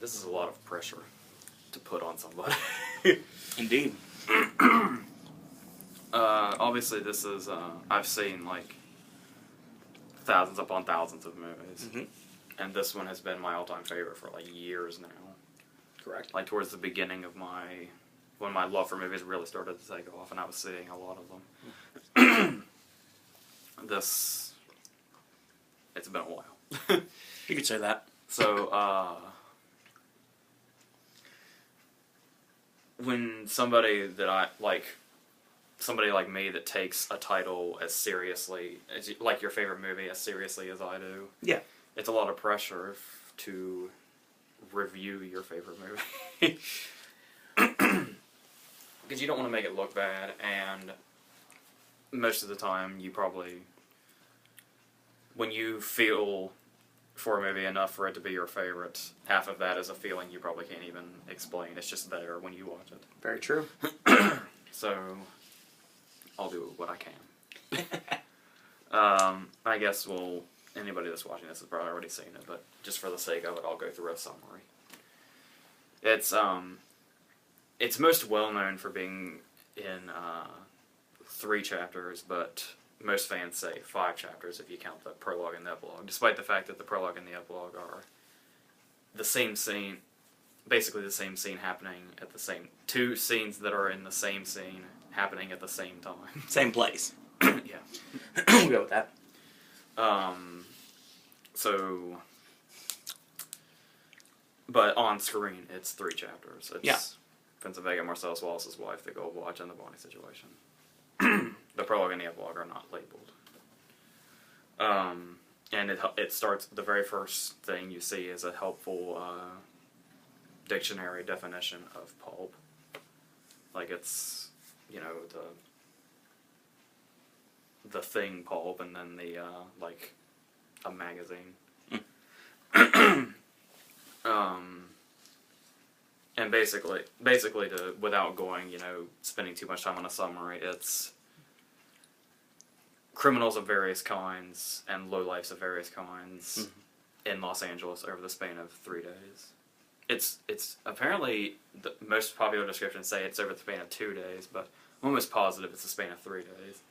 This is a lot of pressure to put on somebody. Indeed. Obviously, this is, I've seen, like, thousands upon thousands of movies. Mm-hmm. And this one has been my all-time favorite for, like, years now. Correct. Like, towards the beginning of when my love for movies really started to take off, and I was seeing a lot of them. It's been a while. You could say that. So, when somebody like me that takes a title as seriously, like your favorite movie, as seriously as I do, yeah, it's a lot of pressure to review your favorite movie. Because you don't want to make it look bad, and most of the time you probably, when you feel for a movie enough for it to be your favorite, half of that is a feeling you probably can't even explain. It's just there when you watch it. Very true. So, I'll do what I can. I guess, anybody that's watching this has probably already seen it, but just for the sake of it, I'll go through a summary. It's most well known for being in 3 chapters, but most fans say 5 chapters if you count the prologue and the epilogue, despite the fact that the prologue and the epilogue are the same scene, basically the same scene happening at the same... 2 scenes that are in the same scene happening at the same time. Same place. Yeah. We'll go with that. So... But on screen, it's 3 chapters. It's Vincent Vega, Marcellus Wallace's wife, the Gold Watch, and the Bonnie situation. The prologue and the epilogue are not labeled. And it starts, the very first thing you see is a helpful dictionary definition of pulp. Like it's, the thing pulp, and then the, like, a magazine. And basically without going, spending too much time on a summary, it's criminals of various kinds and lowlifes of various kinds in Los Angeles over the span of 3 days. It's apparently, the most popular descriptions say it's over the span of 2 days, but I'm almost positive it's the span of 3 days.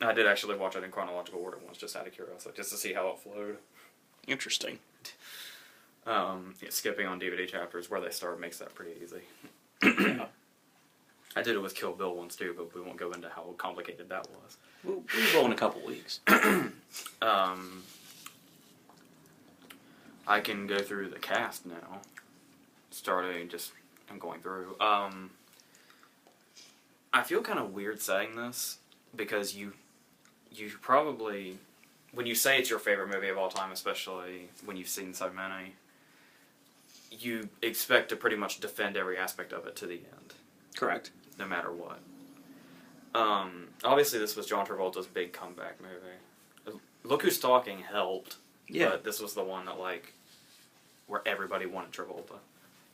I did actually watch it in chronological order once, just out of curiosity, just to see how it flowed. Interesting. Skipping on DVD chapters where they start makes that pretty easy. I did it with Kill Bill once too, but we won't go into how complicated that was. We'll go in a couple weeks. I can go through the cast now. I'm going through. I feel kind of weird saying this, because you probably, when you say it's your favorite movie of all time, especially when you've seen so many, you expect to pretty much defend every aspect of it to the end. Correct. No matter what. Obviously this was John Travolta's big comeback movie. Look Who's Talking helped, but this was the one that, like, where everybody wanted Travolta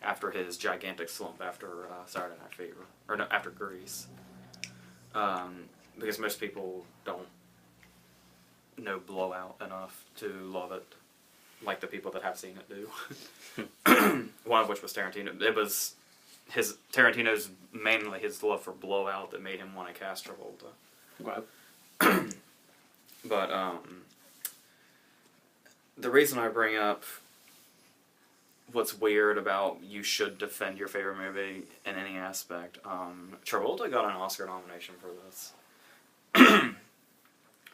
after his gigantic slump after Saturday Night Fever, or no, after Grease. Because most people don't know Blowout enough to love it, like the people that have seen it do. One of which was Tarantino. It was Tarantino's mainly his love for Blowout that made him want to cast Travolta. Wow. But the reason I bring up what's weird about you should defend your favorite movie in any aspect, Travolta got an Oscar nomination for this.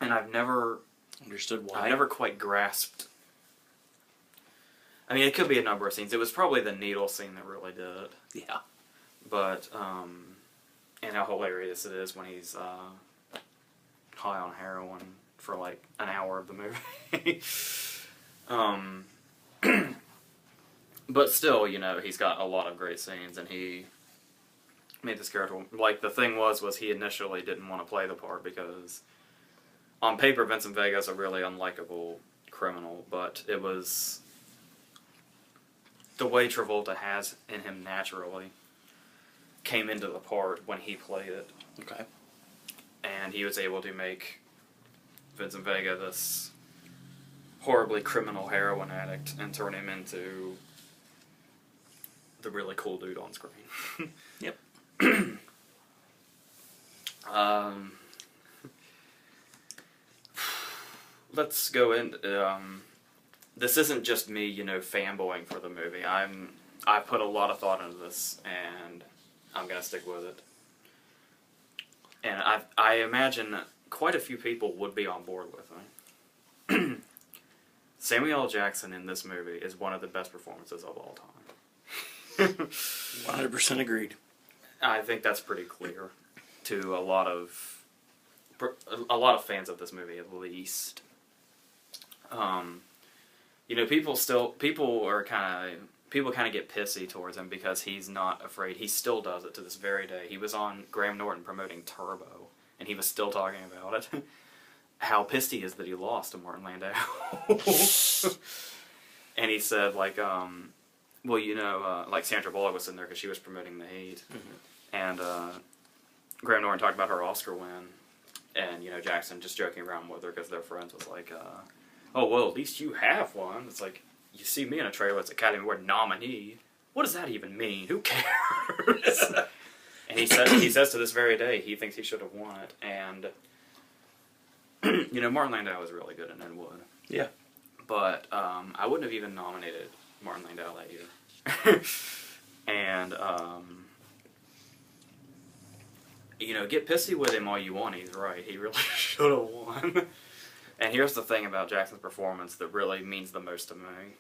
And I've never understood why. I've never quite grasped. I mean, it could be a number of scenes. It was probably the needle scene that really did it. Yeah. But, and how hilarious it is when he's high on heroin for like an hour of the movie. But still, he's got a lot of great scenes, and he made this character, like, the thing was he initially didn't want to play the part because on paper Vincent Vega is a really unlikable criminal, but it was the way Travolta has in him naturally came into the part when he played it. Okay. And he was able to make Vincent Vega this horribly criminal heroin addict and turn him into the really cool dude on screen. Yep. Let's go in. This isn't just me, fanboying for the movie. I put a lot of thought into this, and I'm gonna stick with it. And I imagine quite a few people would be on board with me. Samuel L. Jackson in this movie is one of the best performances of all time. 100% agreed. I think that's pretty clear to a lot of fans of this movie, at least. People kind of get pissy towards him because he's not afraid. He still does it to this very day. He was on Graham Norton promoting Turbo, and he was still talking about it. How pissed he is that he lost to Martin Landau. And he said, like Sandra Bullock was in there because she was promoting The Heat. Mm-hmm. And Graham Norton talked about her Oscar win. And, Jackson just joking around with her because they're friends was like, oh, well, at least you have one. It's like, you see me in a trailer, it's Academy Award nominee. What does that even mean? Who cares? And he says to this very day, he thinks he should have won it. And, Martin Landau was really good in Ed Wood. Yeah. But I wouldn't have even nominated Martin Landau that year. And, get pissy with him all you want. He's right. He really should have won. And here's the thing about Jackson's performance that really means the most to me.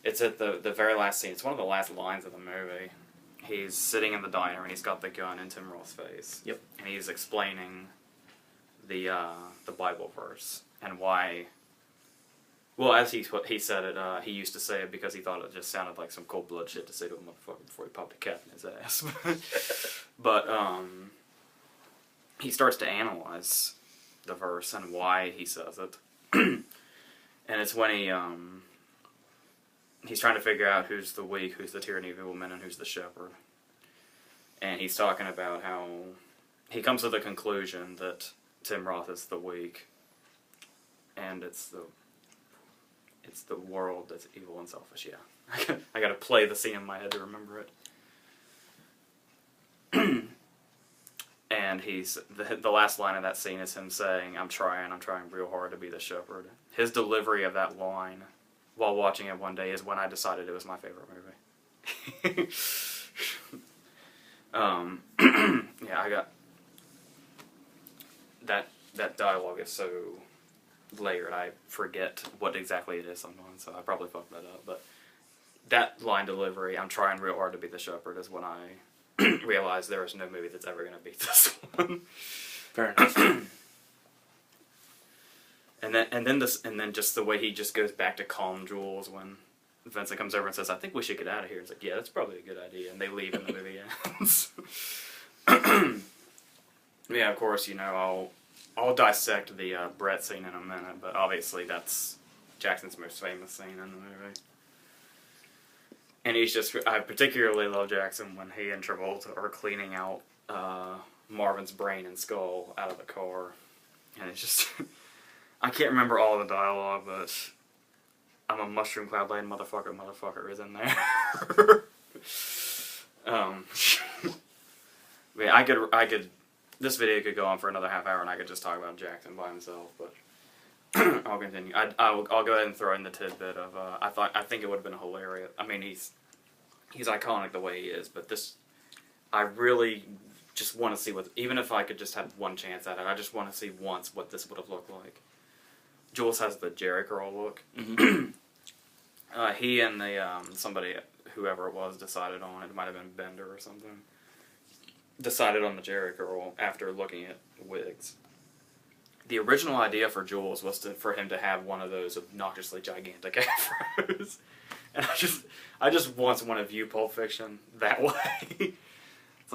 It's at the very last scene. It's one of the last lines of the movie. He's sitting in the diner and he's got the gun in Tim Roth's face. Yep. And he's explaining the Bible verse and why. Well, as he said it, he used to say it because he thought it just sounded like some cold blood shit to say to a motherfucker before he popped a cap in his ass. But he starts to analyze the verse and why he says it. And it's when he's trying to figure out who's the weak, who's the tyranny of evil men, and who's the shepherd. And he's talking about how he comes to the conclusion that Tim Roth is the weak, and it's the world that's evil and selfish. Yeah, I gotta play the scene in my head to remember it. And the last line of that scene is him saying, I'm trying real hard to be the shepherd. His delivery of that line while watching it one day is when I decided it was my favorite movie. Yeah, I got that dialogue is so layered, I forget what exactly it is sometimes, so I probably fucked that up. But that line delivery, I'm trying real hard to be the shepherd, is when I realized there is no movie that's ever going to beat this one. Fair enough. And then just the way he just goes back to calm Jules when Vincent comes over and says, I think we should get out of here. It's like, yeah, that's probably a good idea. And they leave and the movie ends. Yeah, of course, I'll dissect the Brett scene in a minute, but obviously that's Jackson's most famous scene in the movie. And I particularly love Jackson when he and Travolta are cleaning out Marvin's brain and skull out of the car. And it's just, I can't remember all the dialogue, but I'm a mushroom cloud laying motherfucker is in there. Yeah, I could, this video could go on for another half hour and I could just talk about Jackson by himself, but I'll continue. I'll go ahead and throw in the tidbit of, I think it would have been hilarious. I mean, he's iconic the way he is, but I really just want to see even if I could just have one chance at it, I just want to see once what this would have looked like. Jules has the Jerry curl look. Mm-hmm. He and whoever it was, decided on it might have been Bender or something. Decided on the Jerry curl after looking at wigs. The original idea for Jules was for him to have one of those obnoxiously gigantic afros, and I just once want to view Pulp Fiction that way.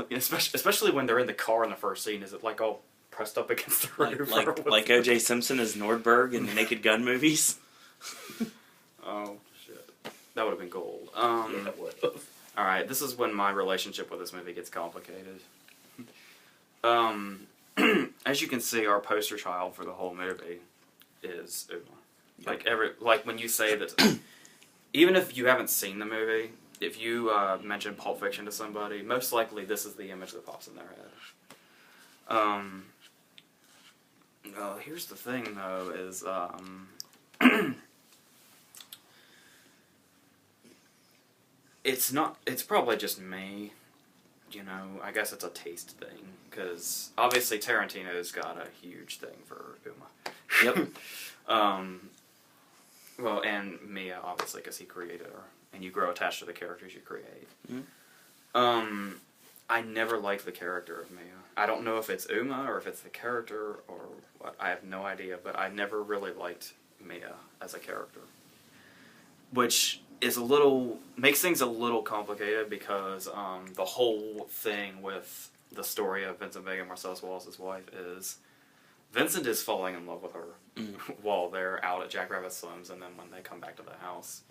It's like, especially when they're in the car in the first scene, is it like all pressed up against the roof? Like O.J. Simpson as Nordberg in the Naked Gun movies. Oh shit, that would have been gold. Yeah, it would have. All right, this is when my relationship with this movie gets complicated. As you can see, our poster child for the whole movie is Uma. Yep. Like when you say that, even if you haven't seen the movie, if you mention Pulp Fiction to somebody, most likely this is the image that pops in their head. Here's the thing, though, is it's probably just me. You know, I guess it's a taste thing, because obviously Tarantino's got a huge thing for Uma. Yep. Well, and Mia, obviously, because he created her, and you grow attached to the characters you create. Mm-hmm. I never liked the character of Mia. I don't know if it's Uma or if it's the character or what. I have no idea, but I never really liked Mia as a character, which is makes things a little complicated, because the whole thing with the story of Vincent Vega and Marcellus Wallace's wife is Vincent is falling in love with her while they're out at Jack Rabbit Slim's, and then when they come back to the house.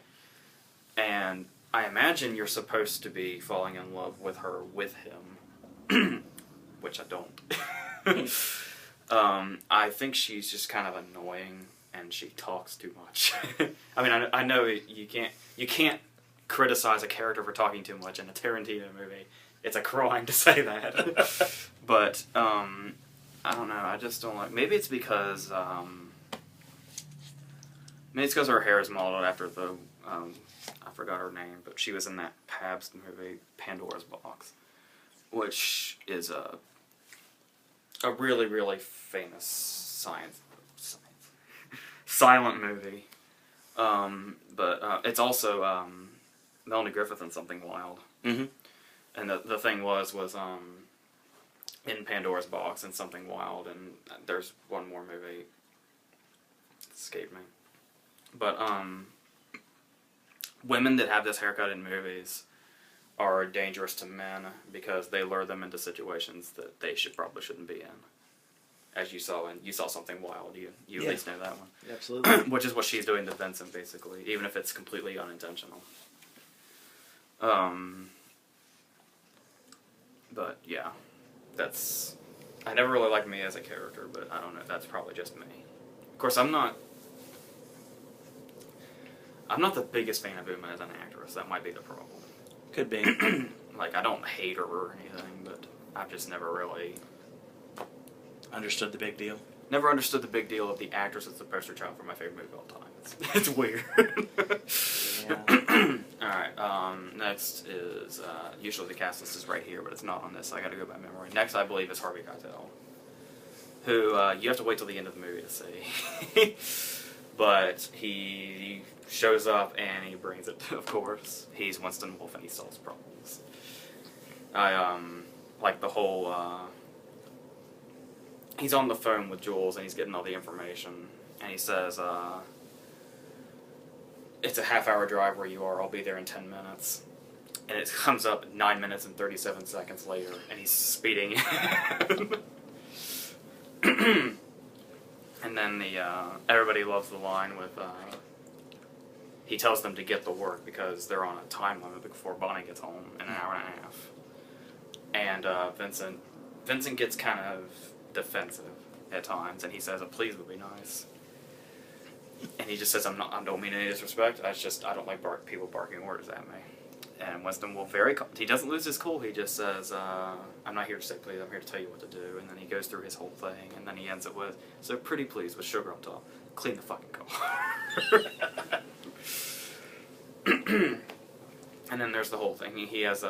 And I imagine you're supposed to be falling in love with her with him, which I don't. I think she's just kind of annoying, and she talks too much. I mean, I know you can't criticize a character for talking too much in a Tarantino movie. It's a crime to say that. But I don't know. I just don't like. Maybe it's because her hair is modeled after the I forgot her name, but she was in that Pabst movie, Pandora's Box, which is a really, really famous silent movie. But it's also Melanie Griffith in Something Wild. Mm-hmm. And the thing was in Pandora's Box and Something Wild, and there's one more movie. It escaped me. But women that have this haircut in movies are dangerous to men because they lure them into situations that they probably shouldn't be in. As you saw Something Wild, you at least know that one. Absolutely. Which is what she's doing to Vincent, basically, even if it's completely unintentional. But yeah, I never really liked Mia as a character, but I don't know, that's probably just me. Of course, I'm not the biggest fan of Uma as an actress. That might be the problem. Could be. Like, I don't hate her or anything, but I've just never really Understood the big deal. Never understood the big deal of the actress as the poster child for my favorite movie of all time. It's weird. Yeah. Alright, next is, usually the cast list is right here, but it's not on this, so I gotta go by memory. Next, I believe, is Harvey Keitel, who, you have to wait till the end of the movie to see. But he shows up and he brings it, of course. He's Winston Wolfe and he solves problems. I, like the whole, he's on the phone with Jules and he's getting all the information, and he says, it's a half-hour drive where you are, I'll be there in 10 minutes. And it comes up 9 minutes and 37 seconds later, and he's speeding. And then everybody loves the line with, he tells them to get to work because they're on a time limit before Bonnie gets home in an hour and a half. And Vincent gets kind of defensive at times, and he says a please would be nice. And he just says, I don't mean any disrespect, I don't like people barking orders at me. And Winston will he doesn't lose his cool, he just says, I'm not here to say please, I'm here to tell you what to do. And then he goes through his whole thing, and then he ends it with, so pretty please, with sugar on top, clean the fucking car. And then there's the whole thing, he has,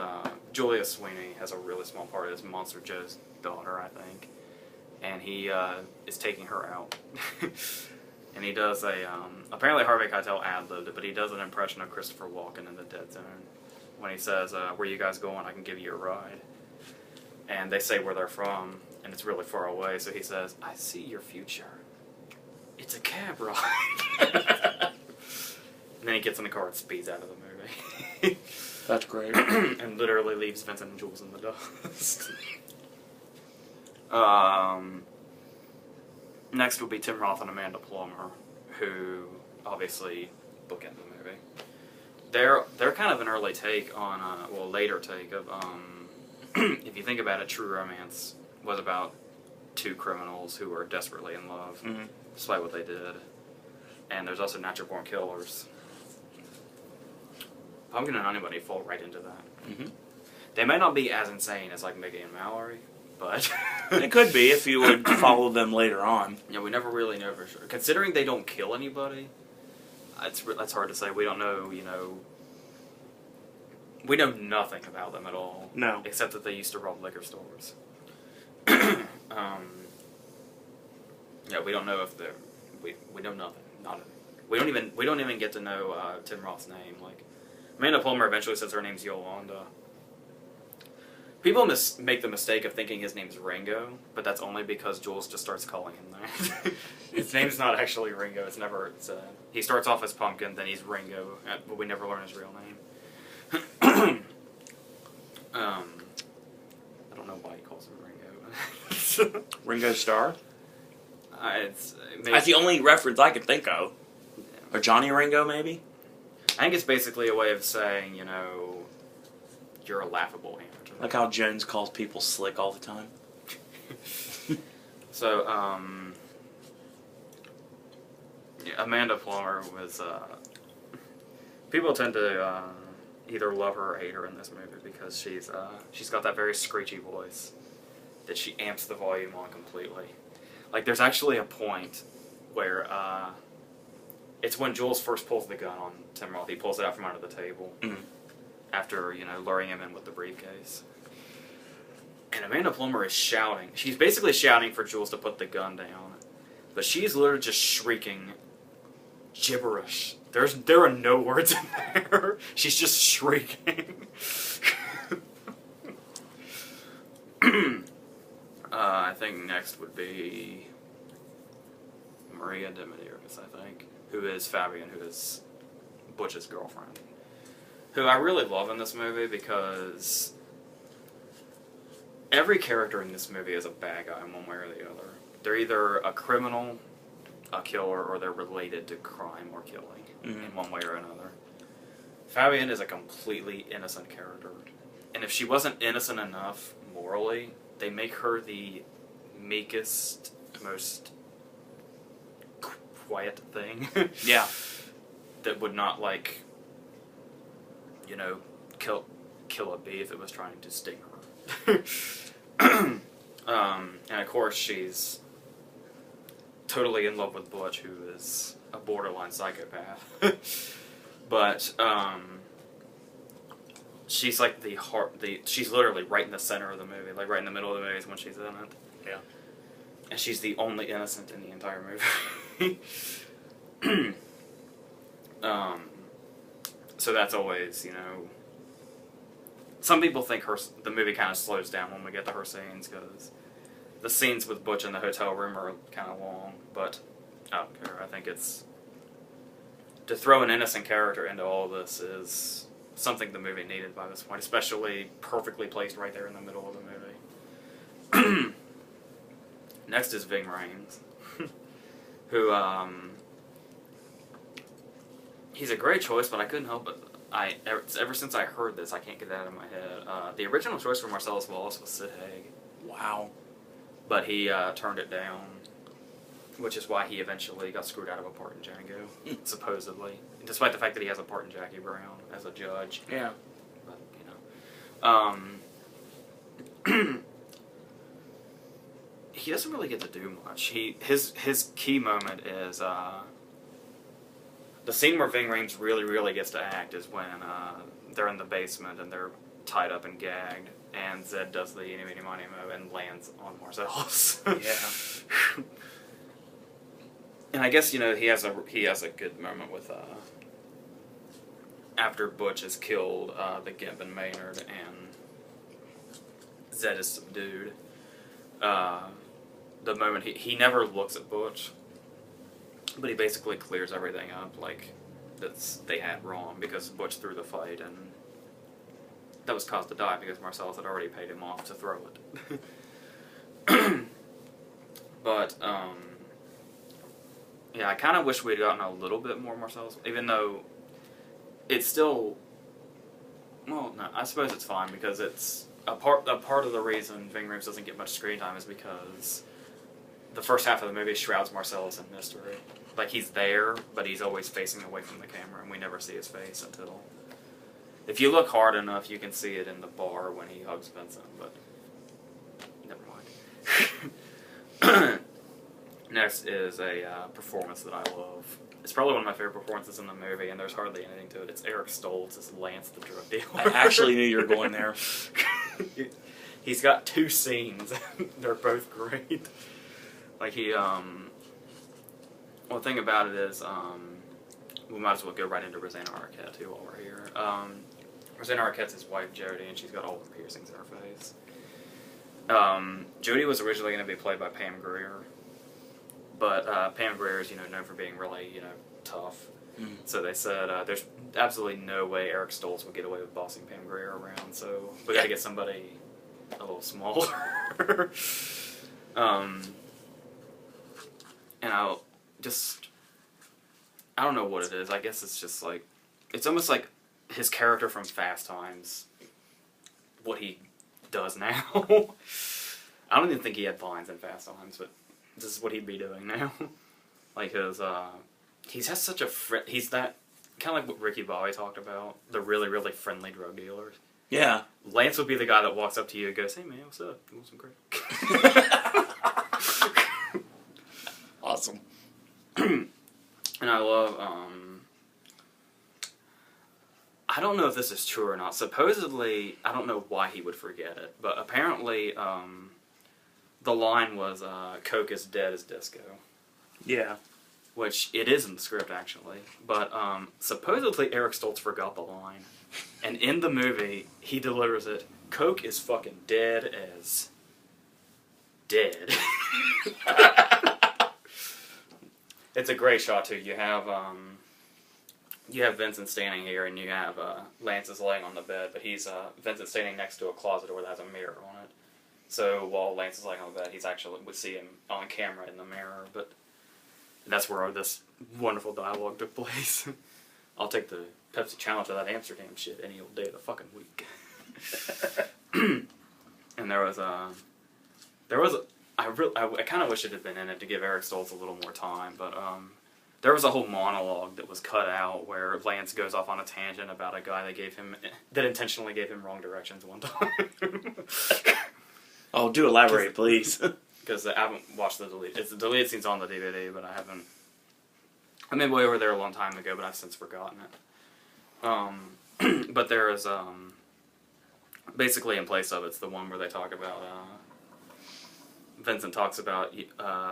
Julia Sweeney has a really small part as Monster Joe's daughter, I think. And he is taking her out. And he does apparently Harvey Keitel ad-libbed it, but he does an impression of Christopher Walken in The Dead Zone. When he says, where you guys going, I can give you a ride. And they say where they're from, and it's really far away, so he says, I see your future. It's a cab ride. And then he gets in the car and speeds out of the movie. That's great. And literally leaves Vincent and Jules in the dust. Next will be Tim Roth and Amanda Plummer, who obviously bookend the movie. They're kind of an early take on, later take of, if you think about it, True Romance was about two criminals who were desperately in love, despite what they did. And there's also Natural Born Killers. Pumpkin and Anybody fall right into that. Mm-hmm. They may not be as insane as like Mickey and Mallory, but It could be if you would follow them later on. Yeah, we never really know for sure. Considering they don't kill anybody, that's hard to say. We don't know, we know nothing about them at all. No. Except that they used to rob liquor stores. Yeah, we don't know if they're. We know nothing. We don't even get to know Tim Roth's name. Like, Amanda Plummer eventually says her name's Yolanda. People make the mistake of thinking his name's Ringo, but that's only because Jules just starts calling him that. His name's not actually Ringo. It's never. He starts off as Pumpkin, then he's Ringo, but we never learn his real name. I don't know why he calls him Ringo. Ringo Starr? That's the only reference I can think of. Yeah. Or Johnny Ringo, maybe? I think it's basically a way of saying, you're a laughable amateur. Like how Jones calls people slick all the time. So, Amanda Plummer was, people tend to, either love her or hate her in this movie because she's got that very screechy voice that she amps the volume on completely. Like, there's actually a point where, it's when Jules first pulls the gun on Tim Roth. He pulls it out from under the table after, luring him in with the briefcase. And Amanda Plummer is shouting. She's basically shouting for Jules to put the gun down. But she's literally just shrieking gibberish. There are no words in there. She's just shrieking. I think next would be Maria de Medeiros, I think, who is Fabian, who is Butch's girlfriend, who I really love in this movie because every character in this movie is a bad guy in one way or the other. They're either a criminal, a killer, or they're related to crime or killing in one way or another. Fabian is a completely innocent character. And if she wasn't innocent enough morally, they make her the meekest, most quiet thing. Yeah. That would not, kill a bee if it was trying to sting her. And of course she's totally in love with Butch, who is a borderline psychopath. But, she's like she's literally right in the center of the movie, like right in the middle of the movie is when she's in it. Yeah. And she's the only innocent in the entire movie. So that's always, some people think the movie kind of slows down when we get to her scenes, because the scenes with Butch in the hotel room are kind of long, but I don't care. I think to throw an innocent character into all this is something the movie needed by this point, especially perfectly placed right there in the middle of the movie. Next is Ving Rhames, who, he's a great choice, but I couldn't help it. Ever since I heard this, I can't get that out of my head. The original choice for Marcellus Wallace was Sid Haig. Wow. But he turned it down, which is why he eventually got screwed out of a part in Django, supposedly. Despite the fact that he has a part in Jackie Brown as a judge. Yeah. But, he doesn't really get to do much. His key moment is the scene where Ving Rhames really, really gets to act is when they're in the basement and they're tied up and gagged, and Zed does the eeny, meeny, miny, moe and lands on Marcellus. Yeah. And I guess, he has a good moment with after Butch has killed the Gimp and Maynard and Zed is subdued. The moment he never looks at Butch, but he basically clears everything up like they had wrong because Butch threw the fight, and that was caused to die because Marcellus had already paid him off to throw it. But yeah, I kind of wish we'd gotten a little bit more Marcellus, even though it's still, well, no, I suppose it's fine because it's a part of the reason Ving Rhames doesn't get much screen time is because the first half of the movie shrouds Marcellus in mystery. Like, he's there, but he's always facing away from the camera, and we never see his face until If you look hard enough, you can see it in the bar when he hugs Vincent, but never mind. Next is a performance that I love. It's probably one of my favorite performances in the movie, and there's hardly anything to it. It's Eric Stoltz as Lance the drug dealer. I actually knew you were going there. He's got 2 scenes. They're both great. Like well, the thing about it is, we might as well go right into Rosanna Arquette too while we're here. Rosanna Arquette's his wife Jodie, and she's got all the piercings in her face. Jodie was originally going to be played by Pam Grier, but Pam Grier is known for being really tough. Mm. So they said there's absolutely no way Eric Stoltz would get away with bossing Pam Grier around. So we got to get somebody a little smaller. And I don't know what it is. I guess it's just like, it's almost like his character from Fast Times, what he does now. I don't even think he had lines in Fast Times, but this is what he'd be doing now. Like he has such a he's that kind of like what Ricky Bobby talked about, the really, really friendly drug dealers. Yeah. Lance would be the guy that walks up to you and goes, "Hey man, what's up? You want some crack?" Awesome. And I love, I don't know if this is true or not. Supposedly, I don't know why he would forget it, but apparently, the line was, Coke is dead as disco. Yeah. Which it is in the script, actually. But, supposedly Eric Stoltz forgot the line. And in the movie, he delivers it, Coke is fucking dead as dead. It's a great shot too. You have Vincent standing here, and you have Lance is laying on the bed, but he's Vincent standing next to a closet door that has a mirror on it. So while Lance is laying on the bed, we see him on camera in the mirror. But that's where this wonderful dialogue took place. I'll take the Pepsi challenge of that Amsterdam shit any old day of the fucking week. And I kind of wish it had been in it to give Eric Stoltz a little more time, but there was a whole monologue that was cut out where Lance goes off on a tangent about a guy that intentionally gave him wrong directions one time. Oh, do elaborate, please. Because I haven't watched the deleted. It's the deleted scenes on the DVD, but I haven't. I made way over there a long time ago, but I've since forgotten it. But there is basically in place of it's the one where they talk about. Vincent talks about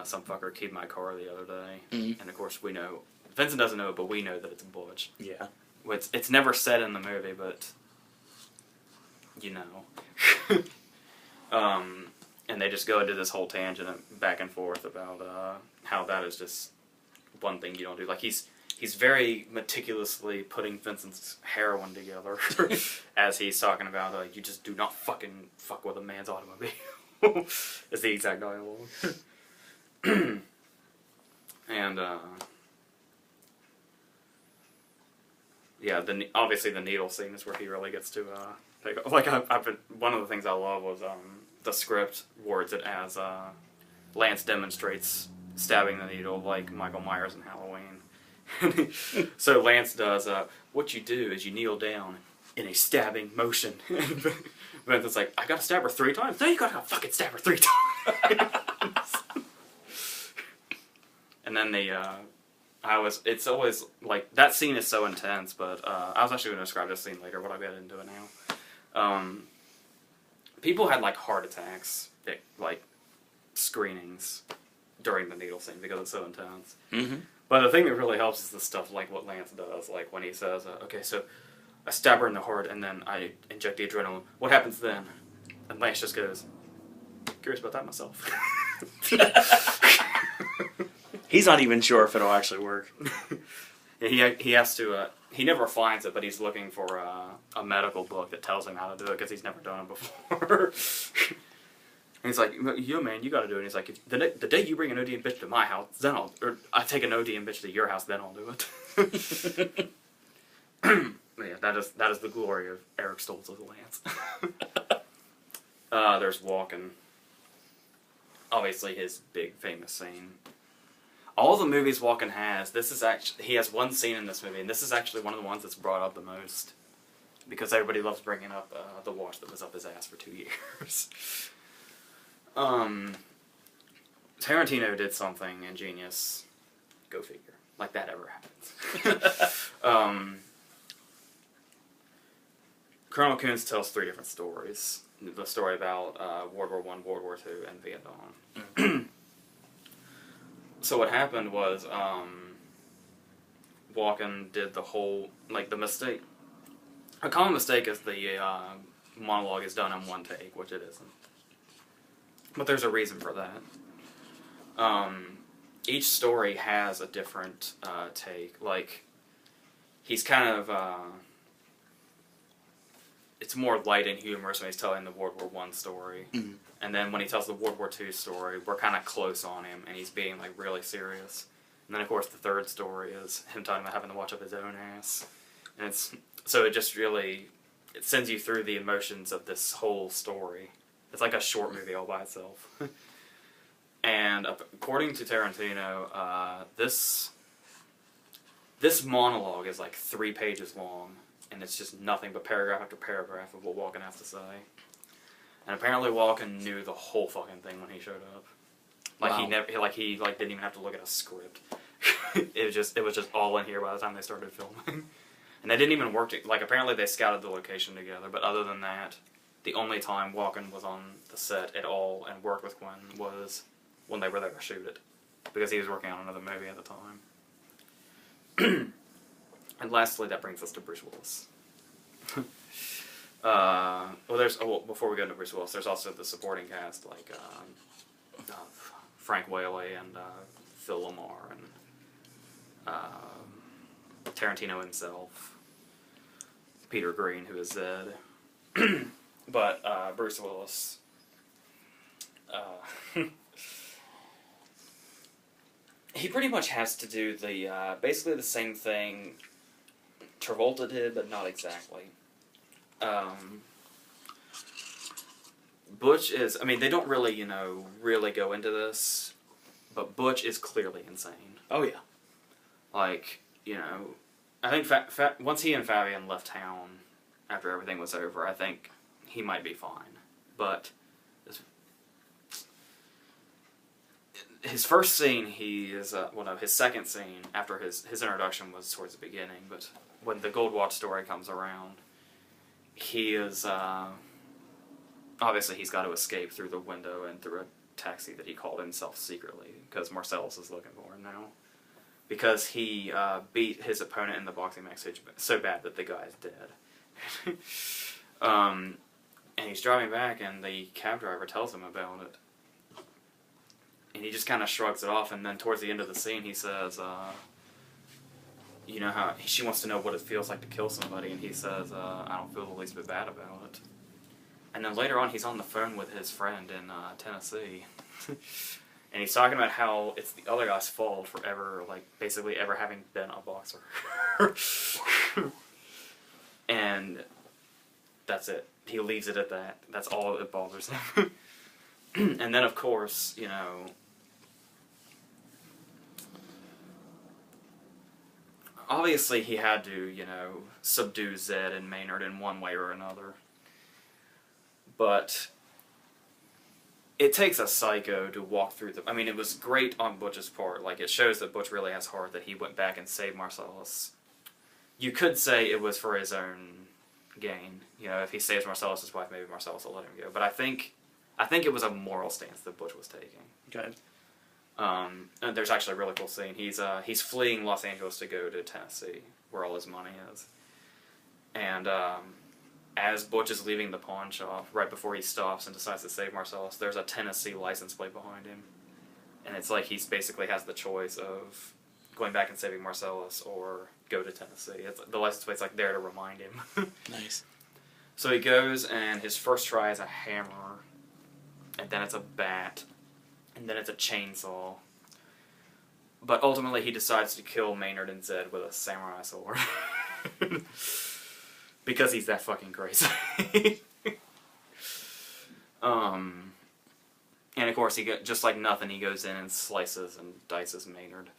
some fucker keyed my car the other day, and of course we know Vincent doesn't know it, but we know that it's Butch. Yeah, it's never said in the movie, but and they just go into this whole tangent back and forth about how that is just one thing you don't do. Like he's very meticulously putting Vincent's heroin together as he's talking about you just do not fucking fuck with a man's automobile. Is the exact dialogue. And yeah, obviously the needle scene is where he really gets to like one of the things I love was the script words it as Lance demonstrates stabbing the needle like Michael Myers in Halloween. So Lance does what you do is you kneel down in a stabbing motion. Vincent's like, I gotta stab her 3 times. No, you gotta fucking stab her 3 times. And then it's always like that scene is so intense. But I was actually going to describe this scene later, but I'll get into it now. People had like heart attacks, like screenings during the needle scene because it's so intense. Mm-hmm. But the thing that really helps is the stuff like what Lance does, like when he says, "Okay, so." I stab her in the heart, and then I inject the adrenaline. What happens then? And Lance just goes, curious about that myself. He's not even sure if it'll actually work. Yeah, he has to, he never finds it, but he's looking for a medical book that tells him how to do it, because he's never done it before. And he's like, yo man, you gotta do it. And he's like, the day you bring an ODM bitch to my house, then or I take an ODM bitch to your house, then I'll do it. Yeah, that is the glory of Eric Stoltz as Lance. There's Walken. Obviously, his big famous scene. All the movies Walken has, he has one scene in this movie, and this is actually one of the ones that's brought up the most. because everybody loves bringing up the watch that was up his ass for 2 years. Tarantino did something ingenious. Go figure. Like that ever happens. Colonel Coons tells 3 different stories. The story about World War I, World War II, and Vietnam. So what happened was, Walken did the whole, like, the mistake. A common mistake is the monologue is done in one take, which it isn't. But there's a reason for that. Each story has a different take. Like, he's kind of, it's more light and humorous when he's telling the World War I story. Mm-hmm. And then when he tells the World War II story, we're kind of close on him, and he's being, like, really serious. And then, of course, the third story is him talking about having to watch up his own ass. And so it just really, it sends you through the emotions of this whole story. It's like a short movie all by itself. And according to Tarantino, this monologue is like 3 pages long, and it's just nothing but paragraph after paragraph of what Walken has to say. And apparently Walken knew the whole fucking thing when he showed up. Like, wow. he didn't even have to look at a script. it was just all in here by the time they started filming. And they didn't even work like, apparently they scouted the location together, but other than that, the only time Walken was on the set at all and worked with Quinn was when they were there to shoot it, because he was working on another movie at the time. And lastly, that brings us to Bruce Willis. Before we go into Bruce Willis, there's also the supporting cast, like Frank Whaley and Phil LaMarr and Tarantino himself, Peter Green, who is Zed. But Bruce Willis, he pretty much has to do the basically the same thing Travolta did, but not exactly. Butch is, I mean, they don't really, really go into this, but Butch is clearly insane. Oh, yeah. Like, I think once he and Fabian left town after everything was over, I think he might be fine. But his first scene, his second scene after his introduction was towards the beginning, but when the Gold Watch story comes around, he is, obviously he's got to escape through the window and through a taxi that he called himself secretly, because Marcellus is looking for him now. Because he beat his opponent in the boxing match so bad that the guy's dead. And he's driving back, and the cab driver tells him about it. And he just kind of shrugs it off, and then towards the end of the scene he says, how she wants to know what it feels like to kill somebody, and he says, I don't feel the least bit bad about it. And then later on he's on the phone with his friend in Tennessee. And he's talking about how it's the other guy's fault for basically ever having been a boxer. And that's it. He leaves it at that. That's all that bothers him. And then, of course, obviously he had to, subdue Zed and Maynard in one way or another. But it takes a psycho to walk through I mean, it was great on Butch's part. Like, it shows that Butch really has heart, that he went back and saved Marcellus. You could say it was for his own gain. If he saves Marcellus' wife, maybe Marcellus will let him go. But I think it was a moral stance that Butch was taking. Okay. And there's actually a really cool scene. He's fleeing Los Angeles to go to Tennessee, where all his money is. And as Butch is leaving the pawn shop, right before he stops and decides to save Marcellus, there's a Tennessee license plate behind him. And it's like he basically has the choice of going back and saving Marcellus or go to Tennessee. The license plate's like there to remind him. Nice. So he goes, and his first try is a hammer, and then it's a bat, and then it's a chainsaw. But ultimately he decides to kill Maynard and Zed with a samurai sword. Because he's that fucking crazy. And of course, just like nothing, he goes in and slices and dices Maynard.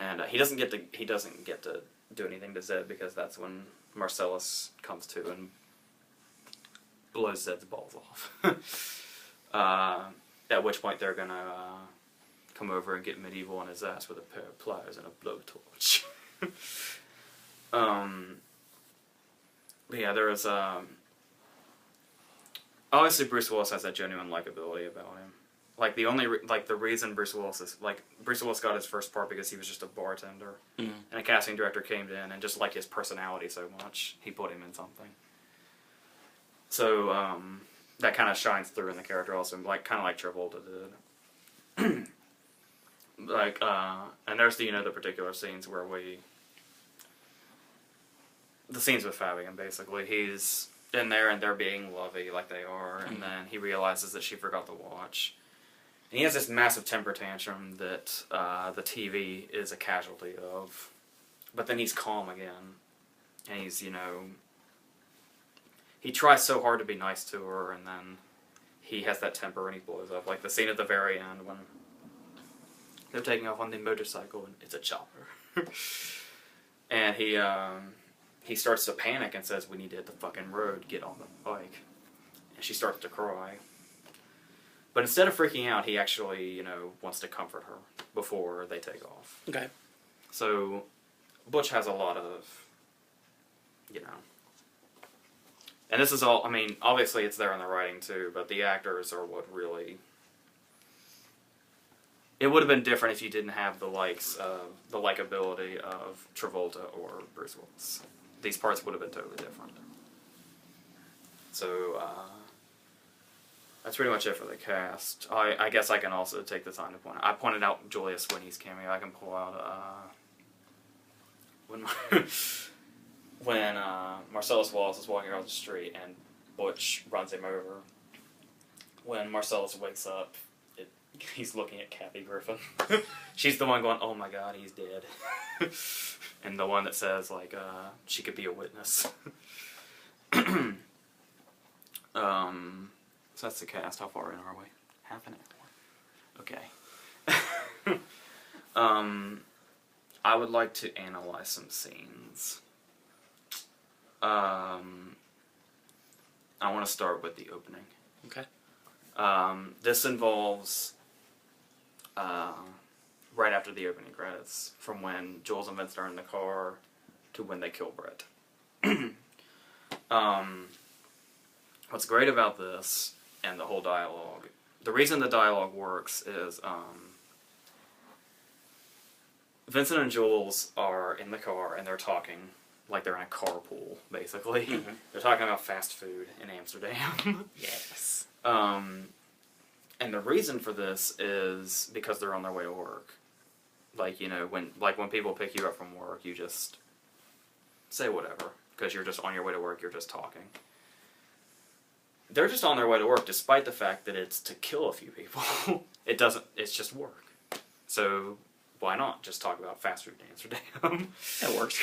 and he doesn't get to do anything to Zed because that's when Marcellus comes to and blows Zed's balls off. At which point they're gonna come over and get Medieval on his ass with a pair of pliers and a blowtorch. But yeah, there is obviously Bruce Willis has that genuine likability about him. Like the reason Bruce Willis got his first part because he was just a bartender, and a casting director came in and just liked his personality so much he put him in something. So that kind of shines through in the character also, like kind of like Travolta did. Like and there's the particular scenes where the scenes with Fabian basically he's in there and they're being lovey like they are, and then he realizes that she forgot the watch. And he has this massive temper tantrum that the TV is a casualty of. But then he's calm again. And he's, he tries so hard to be nice to her, and then he has that temper and he blows up. Like the scene at the very end when they're taking off on the motorcycle and it's a chopper. And he starts to panic and says, "We need to hit the fucking road, get on the bike." And she starts to cry. But instead of freaking out, he actually, wants to comfort her before they take off. Okay. So, Butch has a lot of, and this is all, obviously it's there in the writing too, but the actors are what really, it would have been different if you didn't have the likability of Travolta or Bruce Willis. These parts would have been totally different. So, that's pretty much it for the cast. I guess I can also take the time to point out. I pointed out Julia Sweeney's cameo. I can pull out when Marcellus Wallace is walking across the street and Butch runs him over. When Marcellus wakes up, he's looking at Kathy Griffin. She's the one going, "Oh my God, he's dead," and the one that says she could be a witness. So that's the cast. How far in are we? Half an hour. Okay. I would like to analyze some scenes. I want to start with the opening. Okay. This involves right after the opening credits, from when Jules and Vincent are in the car to when they kill Brett. What's great about this and the whole dialogue, the reason the dialogue works is Vincent and Jules are in the car and they're talking like they're in a carpool, basically. Mm-hmm. They're talking about fast food in Amsterdam. Yes. And the reason for this is because they're on their way to work. When people pick you up from work, you just say whatever, because you're just on your way to work, you're just talking. They're just on their way to work, despite the fact that it's to kill a few people. It's just work. So, why not just talk about fast food in Amsterdam? That works.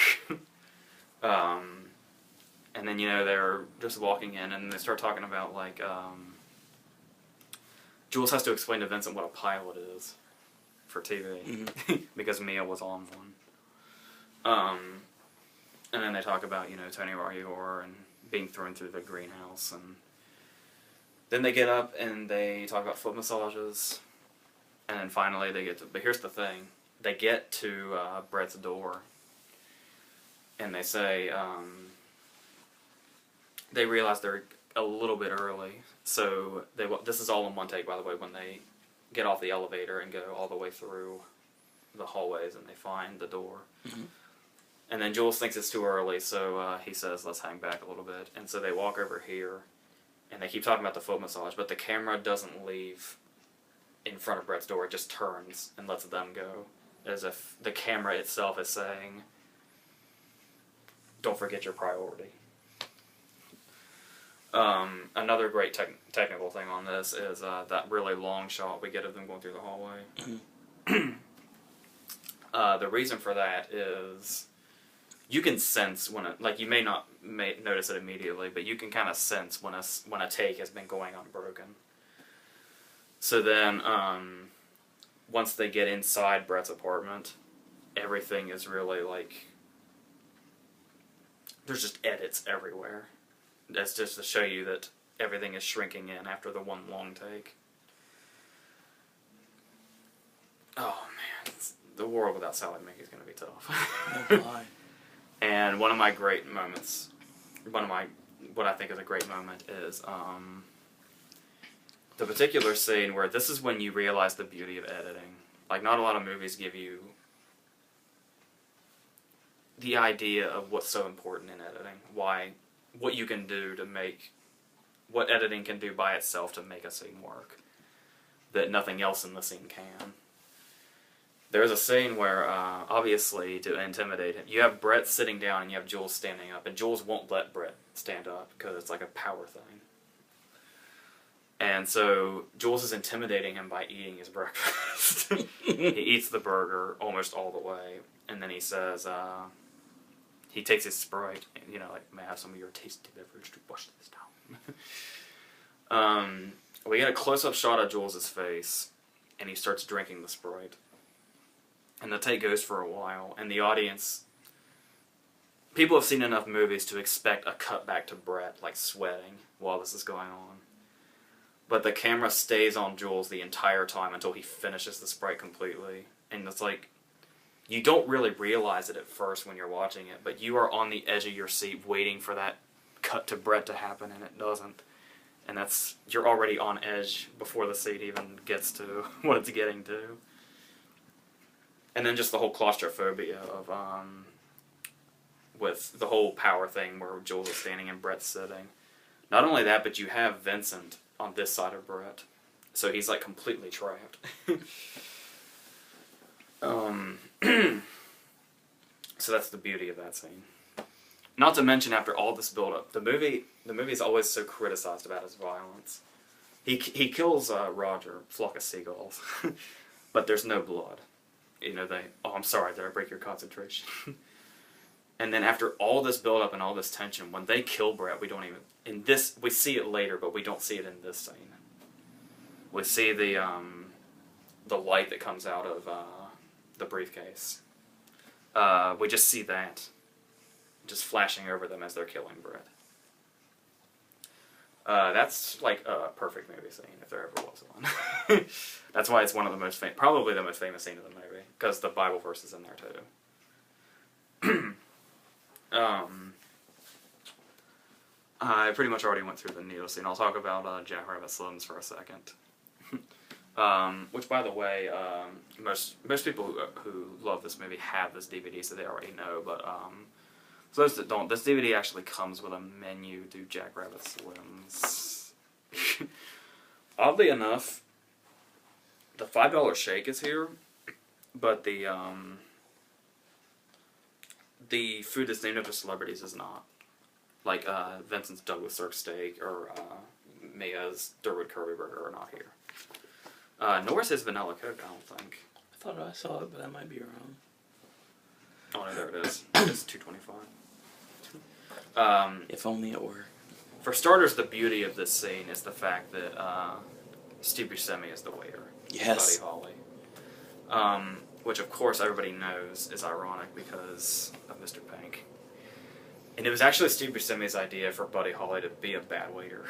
And then, they're just walking in, and they start talking about, Jules has to explain to Vincent what a pilot is for TV, because Mia was on one. And then they talk about, Tony Royer and being thrown through the greenhouse, and then they get up and they talk about foot massages, and then finally but here's the thing, they get to Brett's door, and they say, they realize they're a little bit early, so this is all in one take, by the way, when they get off the elevator and go all the way through the hallways and they find the door. Mm-hmm. And then Jules thinks it's too early, so he says, "Let's hang back a little bit." And so they walk over here, and they keep talking about the foot massage, but the camera doesn't leave in front of Brett's door. It just turns and lets them go, as if the camera itself is saying, "Don't forget your priority." Another great technical thing on this is that really long shot we get of them going through the hallway. The reason for that is you can sense when you may not notice it immediately, but you can kind of sense when a take has been going unbroken. So then, once they get inside Brett's apartment, everything is really like, there's just edits everywhere. That's just to show you that everything is shrinking in after the one long take. Oh man, the world without Sally Mickey is going to be tough. No lie. And one of my great moments, what I think is a great moment is the particular scene where this is when you realize the beauty of editing. Like, not a lot of movies give you the idea of what's so important in editing. What you can do to make, what editing can do by itself to make a scene work, that nothing else in the scene can. There's a scene where, obviously, to intimidate him, you have Brett sitting down and you have Jules standing up, and Jules won't let Brett stand up because it's like a power thing. And so Jules is intimidating him by eating his breakfast. He eats the burger almost all the way, and then he says, he takes his Sprite, and, like, may I have some of your tasty beverage to wash this down. We get a close-up shot of Jules' face, and he starts drinking the Sprite. And the take goes for a while, and the audience, people have seen enough movies to expect a cut back to Brett, like, sweating while this is going on. But the camera stays on Jules the entire time until he finishes the Sprite completely. And it's like, you don't really realize it at first when you're watching it, but you are on the edge of your seat waiting for that cut to Brett to happen, and it doesn't. And you're already on edge before the scene even gets to what it's getting to. And then just the whole claustrophobia of, with the whole power thing where Jules is standing and Brett's sitting. Not only that, but you have Vincent on this side of Brett. So he's, like, completely trapped. So that's the beauty of that scene. Not to mention, after all this build-up, the movie is always so criticized about his violence. He kills Roger, flock of seagulls, but there's no blood. Oh, I'm sorry, did I break your concentration? And then after all this build-up and all this tension, when they kill Brett, we don't even, we see it later, but we don't see it in this scene. We see the light that comes out of the briefcase. We just see that just flashing over them as they're killing Brett. That's like a perfect movie scene, if there ever was one. That's why it's one of the most probably the most famous scene of the movie, because the Bible verse is in there too. I pretty much already went through the needle scene. I'll talk about Jackrabbit Slims for a second. Which, by the way, most people who love this movie have this DVD, so they already know. But for those that don't, this DVD actually comes with a menu to Jackrabbit Slims. Oddly enough, the $5 shake is here, but the food that's named after celebrities is not. Like Vincent's Douglas Sirk steak or Mia's Durwood Curry burger are not here. Nor is his Vanilla Coke, I don't think. I thought I saw it, but I might be wrong. Oh no, there it is. It's $2.25. If only it were. For starters, the beauty of this scene is the fact that Steve Buscemi is the waiter. Yes. Buddy Holly. Which, of course, everybody knows is ironic because of Mr. Pink. And it was actually Steve Buscemi's idea for Buddy Holly to be a bad waiter.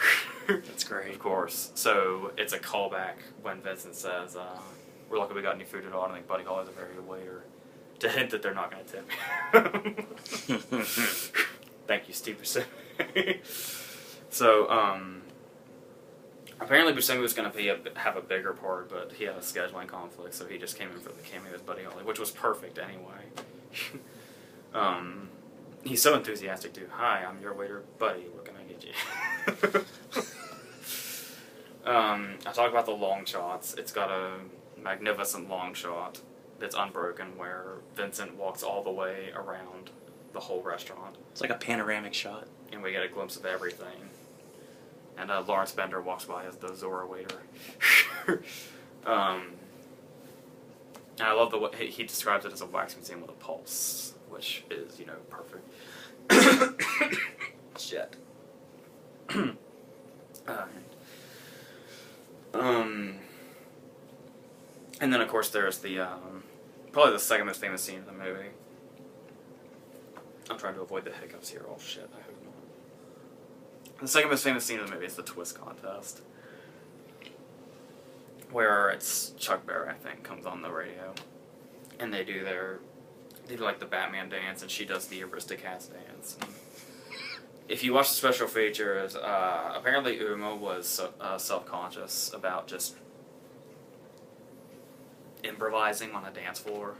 That's great. Of course. So it's a callback when Vincent says, we're lucky we got any food at all. I think Buddy Holly's a very good waiter. To hint that they're not going to tip me. Thank you, Steve Buscemi. So, apparently Buscemi was going to have a bigger part, but he had a scheduling conflict, so he just came in for the cameo as Buddy Holly, which was perfect anyway. He's so enthusiastic too. Hi, I'm your waiter, Buddy. What can I get you? I talk about the long shots. It's got a magnificent long shot that's unbroken where Vincent walks all the way around the whole restaurant. It's like a panoramic shot. And we get a glimpse of everything. And Lawrence Bender walks by as the Zora waiter. And I love the way he describes it as a wax museum with a pulse, which is, perfect. Shit. And then, of course, there's the probably the second most famous scene in the movie. I'm trying to avoid the hiccups here. Oh shit, I hope not. The second most famous scene in the movie is the twist contest, where it's Chuck Berry, I think, comes on the radio, and they do like the Batman dance, and she does the Aristocats dance. And if you watch the special features, apparently Uma was self-conscious about just improvising on a dance floor.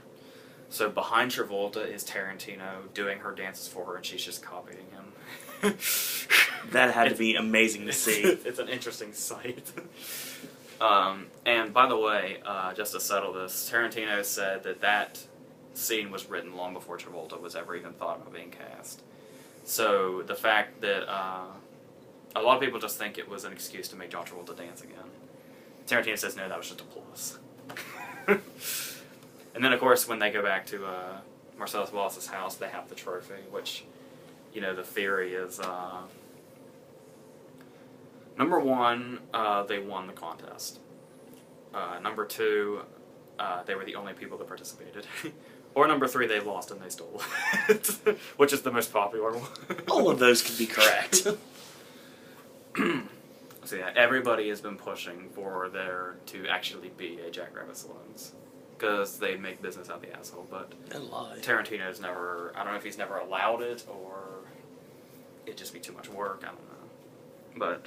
So behind Travolta is Tarantino doing her dances for her, and she's just copying him. That had to be amazing to see. It's an interesting sight. And by the way, just to settle this, Tarantino said that scene was written long before Travolta was ever even thought about being cast. So the fact that a lot of people just think it was an excuse to make John Travolta dance again. Tarantino says no, that was just a plus. And then, of course, when they go back to Marcellus Wallace's house, they have the trophy, which, the theory is, number one, they won the contest. Number two, they were the only people that participated. Or number three, they lost and they stole it, which is the most popular one. All of those could be correct. So yeah, everybody has been pushing for there to actually be a Jackrabbit Saloons. Because they make business out of the asshole, but Tarantino's never, I don't know if he's never allowed it, or it'd just be too much work, I don't know. But,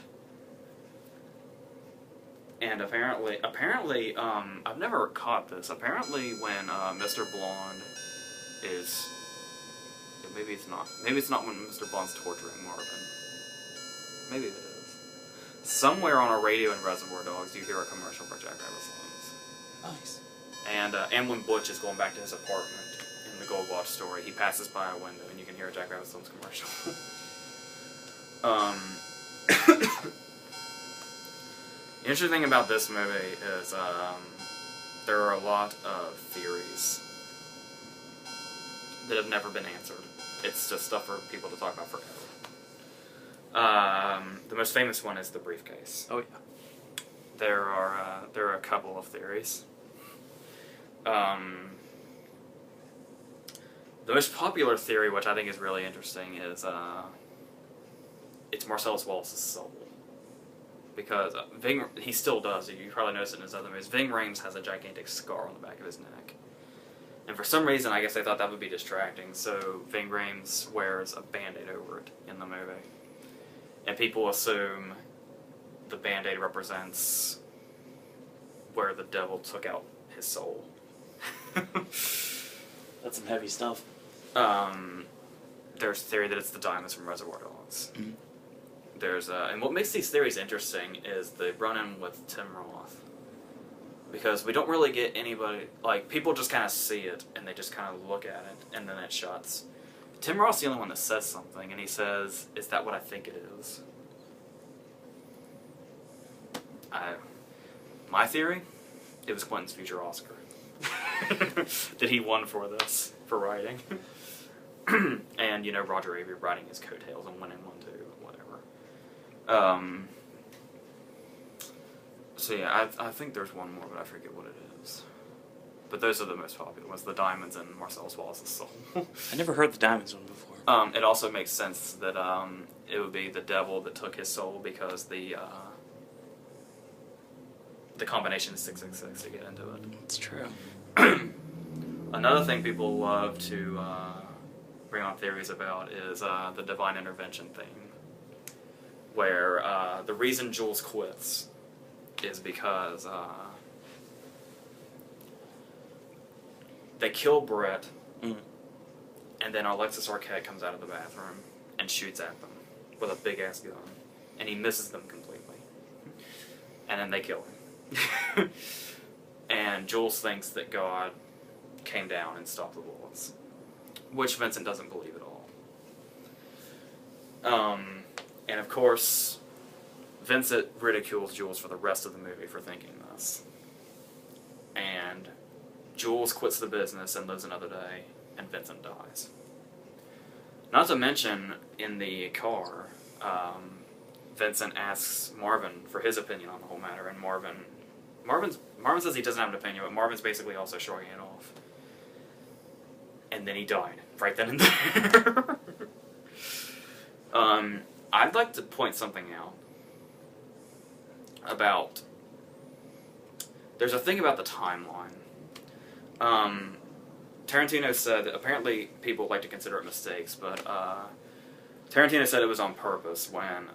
and apparently, I've never caught this, apparently when Mr. Blonde is, maybe it's not when Mr. Blonde's torturing Marvin. Maybe it is. Somewhere on a radio in Reservoir Dogs, you hear a commercial for Jackrabbit Saloons. Nice. And when Butch is going back to his apartment in the Gold Watch story, he passes by a window and you can hear a Jackrabbit Saloons commercial. The interesting thing about this movie is there are a lot of theories that have never been answered. It's just stuff for people to talk about forever. The most famous one is the briefcase. Oh yeah. There are a couple of theories. The most popular theory, which I think is really interesting, is it's Marcellus Wallace's soul. Because he still does, you probably noticed it in his other movies, Ving Rhames has a gigantic scar on the back of his neck. And for some reason, I guess they thought that would be distracting, so Ving Rhames wears a Band-Aid over it in the movie. And people assume the Band-Aid represents where the devil took out his soul. That's some heavy stuff. There's theory that it's the diamonds from Reservoir Dogs. Mm-hmm. There's and what makes these theories interesting is the run-in with Tim Roth, because we don't really get anybody, like, people just kind of see it and they just kind of look at it and then it shuts. Tim Roth's the only one that says something, and he says, "Is that what I think it is?" My theory, it was Quentin's future Oscar. That he won for this, for writing. And, Roger Avey riding his coattails and winning one too, whatever. So yeah, I think there's one more, but I forget what it is. But those are the most popular ones, the diamonds and Marcellus Wallace's soul. I never heard the diamonds one before. It also makes sense that it would be the devil that took his soul, because the combination is 666 to get into it. It's true. Another thing people love to bring on theories about is the divine intervention thing, where the reason Jules quits is because they kill Brett, and then Alexis Arquette comes out of the bathroom and shoots at them with a big-ass gun, and he misses them completely. And then they kill him. And Jules thinks that God came down and stopped the bullets, which Vincent doesn't believe at all. And of course, Vincent ridicules Jules for the rest of the movie for thinking this. And Jules quits the business and lives another day, and Vincent dies. Not to mention, in the car, Vincent asks Marvin for his opinion on the whole matter, and Marvin says he doesn't have an opinion, but Marvin's basically also shrugging it off. And then he died right then and there. I'd like to point something out about. There's a thing about the timeline. Tarantino said that apparently people like to consider it mistakes, but Tarantino said it was on purpose when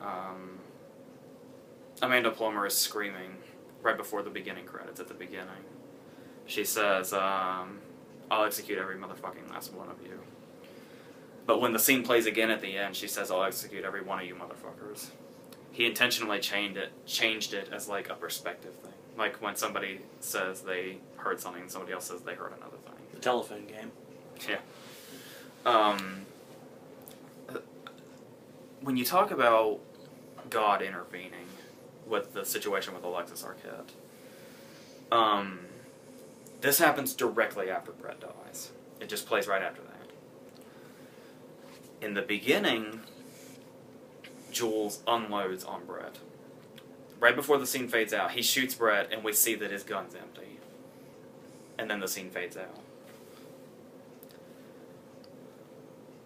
Amanda Plummer is screaming right before the beginning credits at the beginning. She says, I'll execute every motherfucking last one of you. But when the scene plays again at the end, she says, I'll execute every one of you motherfuckers. He intentionally changed it as like a perspective thing. Like when somebody says they heard something and somebody else says they heard another thing. The telephone game. Yeah. When you talk about God intervening with the situation with Alexis Arquette, this happens directly after Brett dies. It just plays right after that. In the beginning, Jules unloads on Brett. Right before the scene fades out, he shoots Brett and we see that his gun's empty. And then the scene fades out.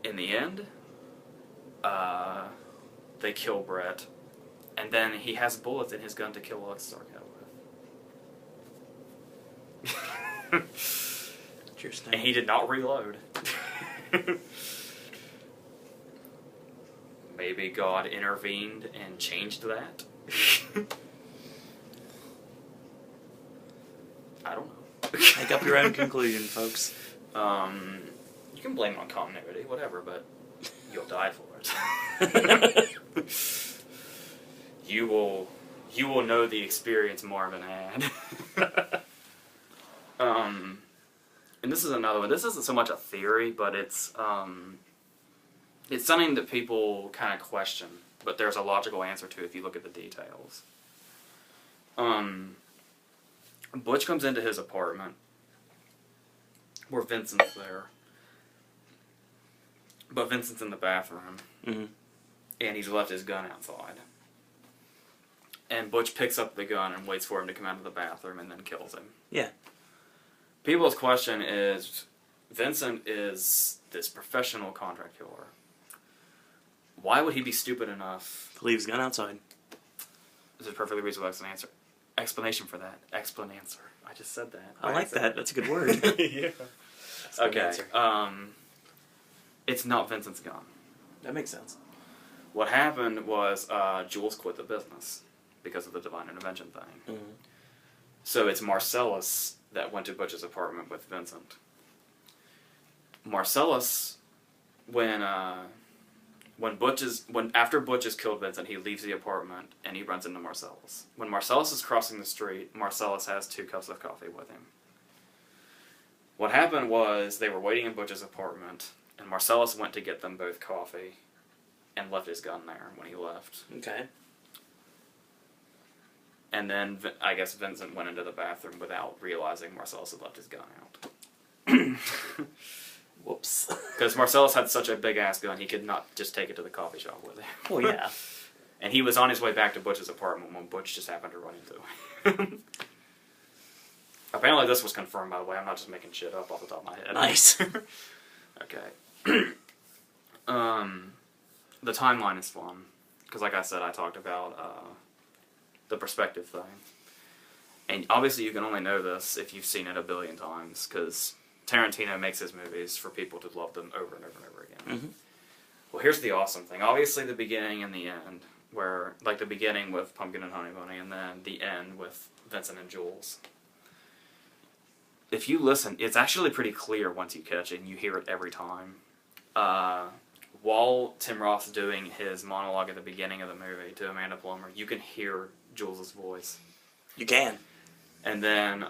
In the end, they kill Brett, and then he has bullets in his gun to kill Alexis Arquette with. Interesting. And he did not reload. Maybe God intervened and changed that? I don't know. Make up your own conclusion, folks. You can blame it on continuity, whatever, but you'll die for it. You will know the experience Marvin had. And this is another one. This isn't so much a theory, but it's something that people kind of question, but there's a logical answer to if you look at the details. Butch comes into his apartment where Vincent's there. But Vincent's in the bathroom. Mm-hmm. And he's left his gun outside. And Butch picks up the gun and waits for him to come out of the bathroom and then kills him. Yeah. People's question is, Vincent is this professional contract killer. Why would he be stupid enough to leave his gun outside? This is a perfectly reasonable explanation for that. Explanancer. I just said that. I like that. That's a good word. Yeah. Okay. It's not Vincent's gun. That makes sense. What happened was Jules quit the business because of the divine intervention thing. Mm-hmm. So it's Marcellus that went to Butch's apartment with Vincent. Marcellus, after Butch has killed Vincent, he leaves the apartment and he runs into Marcellus. When Marcellus is crossing the street, Marcellus has 2 cups of coffee with him. What happened was they were waiting in Butch's apartment, and Marcellus went to get them both coffee and left his gun there when he left. Okay. And then I guess Vincent went into the bathroom without realizing Marcellus had left his gun out. Whoops. Because Marcellus had such a big-ass gun, he could not just take it to the coffee shop with him. Well, yeah. And he was on his way back to Butch's apartment when Butch just happened to run into him. Apparently this was confirmed, by the way. I'm not just making shit up off the top of my head. Nice. Okay. The timeline is fun. Because like I said, I talked about the perspective thing. And obviously you can only know this if you've seen it a billion times, because Tarantino makes his movies for people to love them over and over and over again. Mm-hmm. Well, here's the awesome thing. Obviously the beginning and the end, where, like the beginning with Pumpkin and Honey Bunny, and then the end with Vincent and Jules. If you listen, it's actually pretty clear once you catch it, and you hear it every time. While Tim Roth's doing his monologue at the beginning of the movie to Amanda Plummer, you can hear Jules' voice. You can. And then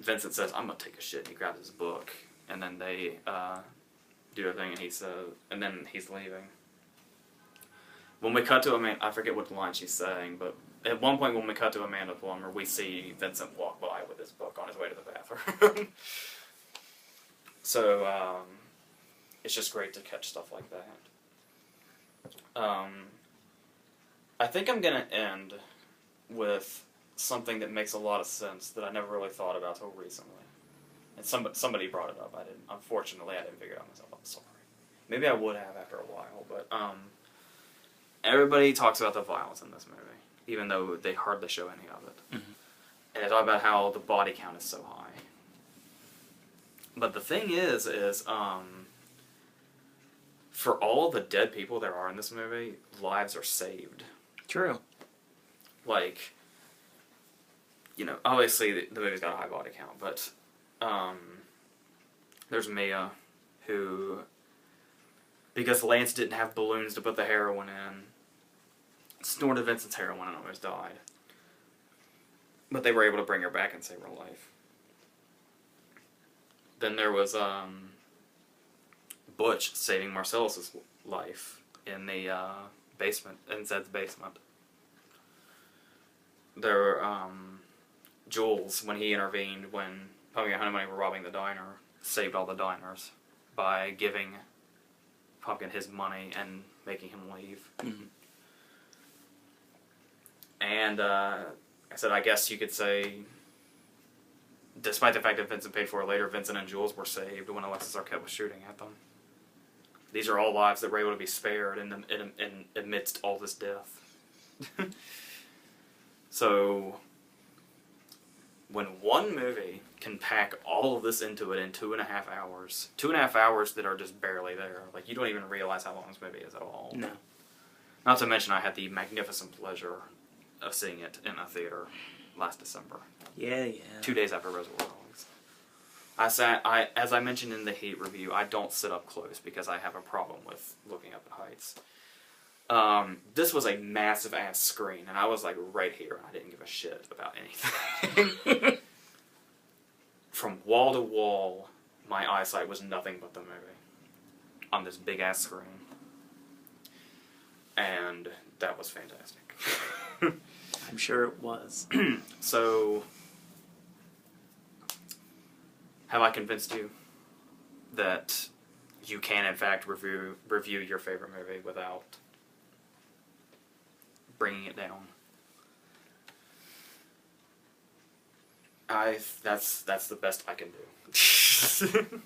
Vincent says, "I'm gonna take a shit," and he grabs his book, and then they do their thing, and he says, and then he's leaving. When we cut to Amanda, I forget what line she's saying, but at one point when we cut to Amanda Plummer, we see Vincent walk by with his book on his way to the bathroom. So, it's just great to catch stuff like that. I think I'm going to end with something that makes a lot of sense that I never really thought about till recently. And somebody brought it up. I didn't. Unfortunately, I didn't figure it out myself. I'm sorry. Maybe I would have after a while, but everybody talks about the violence in this movie, even though they hardly show any of it. Mm-hmm. And they talk about how the body count is so high. But the thing is for all the dead people there are in this movie, lives are saved. True. Like, you know, obviously the movie's got a high body count, but there's Mia, who, because Lance didn't have balloons to put the heroin in, snorted Vincent's heroin and almost died. But they were able to bring her back and save her life. Then there was Butch saving Marcellus's life in the basement, in Zed's basement. There were Jules, when he intervened when Pumpkin and Honey were robbing the diner, saved all the diners by giving Pumpkin his money and making him leave. Mm-hmm. And I said, I guess you could say, despite the fact that Vincent paid for it later, Vincent and Jules were saved when Alexis Arquette was shooting at them. These are all lives that were able to be spared in amidst all this death. So, when one movie can pack all of this into it in 2.5 hours, 2.5 hours that are just barely there, like, you don't even realize how long this movie is at all. No. Not to mention I had the magnificent pleasure of seeing it in a theater last December. Yeah. 2 days after Reservoir Dogs. As I mentioned in the Heat review, I don't sit up close because I have a problem with looking up at heights. This was a massive ass screen, and I was like right here, and I didn't give a shit about anything. From wall to wall, my eyesight was nothing but the movie on this big ass screen, and that was fantastic. I'm sure it was. So, have I convinced you that you can, in fact, review your favorite movie without bringing it down? That's the best I can do.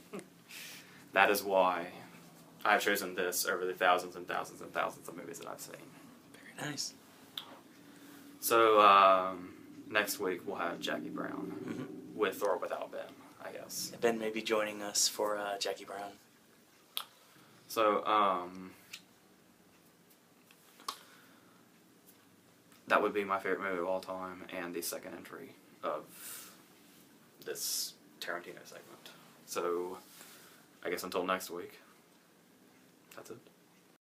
That is why I've chosen this over the thousands and thousands and thousands of movies that I've seen. Very nice. So, next week we'll have Jackie Brown, Mm-hmm. with or without Ben, I guess. Ben may be joining us for Jackie Brown. So, that would be my favorite movie of all time, and the second entry of this Tarantino segment. So, I guess until next week, that's it.